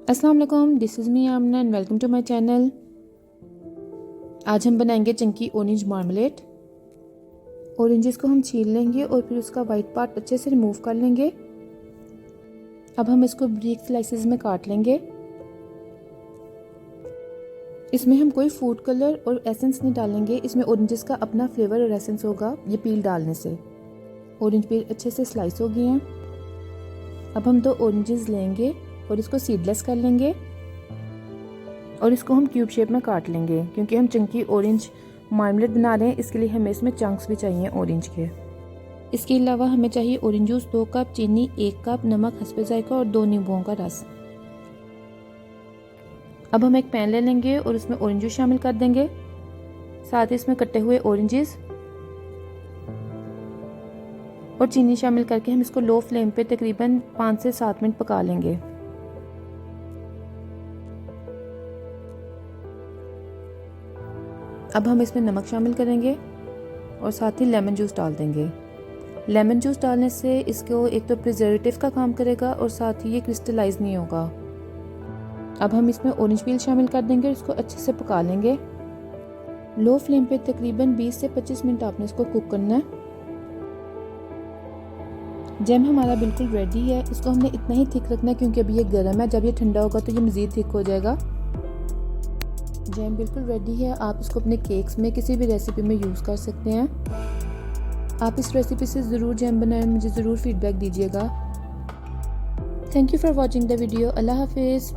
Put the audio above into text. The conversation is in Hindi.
अस्सलाम वालेकुम, this is me Aamna and welcome to my channel. आज हम बनाएंगे चंकी ऑरेंज मार्मलेट। ऑरेंजेस को हम छील लेंगे और फिर उसका वाइट पार्ट अच्छे से रिमूव कर लेंगे। अब हम इसको ब्रीक स्लाइसेस में काट लेंगे। इसमें हम कोई फूड कलर और एसेंस नहीं डालेंगे, इसमें ऑरेंजेस का अपना फ्लेवर और एसेंस होगा ये पील डालने से। ऑरेंज पील अच्छे से स्लाइस हो गए हैं। अब हम 2 ऑरेंजेस लेंगे और इसको सीडलेस कर लेंगे और इसको हम क्यूब शेप में काट लेंगे, क्योंकि हम चंकी ऑरेंज मार्मलेट बना रहे हैं, इसके लिए हमें इसमें चंक्स भी चाहिए ऑरेंज के। इसके अलावा हमें चाहिए ऑरेंज जूस 2 कप, चीनी 1 कप, नमक हस्बे जायका और 2 नींबुओं का रस। अब हम एक पैन ले लेंगे और उसमें ऑरेंज जूस शामिल कर देंगे, साथ ही इसमें कटे हुए ऑरेंजेस और चीनी शामिल करके हम इसको लो फ्लेम पे तकरीबन 5 से 7 मिनट पका लेंगे। अब हम इसमें नमक शामिल करेंगे और साथ ही लेमन जूस डाल देंगे। लेमन जूस डालने से इसको एक तो प्रिजर्वेटिव का काम करेगा और साथ ही ये क्रिस्टलाइज नहीं होगा। अब हम इसमें ऑरेंज पील शामिल कर देंगे और इसको अच्छे से पका लेंगे। लो फ्लेम पे तकरीबन 20 से 25 मिनट आपने इसको कुक करना है। जैम हमारा बिल्कुल रेडी है। इसको हमने इतना ही थिक रखना है क्योंकि अभी ये गर्म है, जब ये ठंडा होगा तो ये मज़ीद थिक हो जाएगा। जैम बिल्कुल रेडी है। आप इसको अपने केक्स में किसी भी रेसिपी में यूज़ कर सकते हैं। आप इस रेसिपी से ज़रूर जैम बनाएं, मुझे ज़रूर फीडबैक दीजिएगा। Thank you for watching the video. अल्लाह हाफिज़।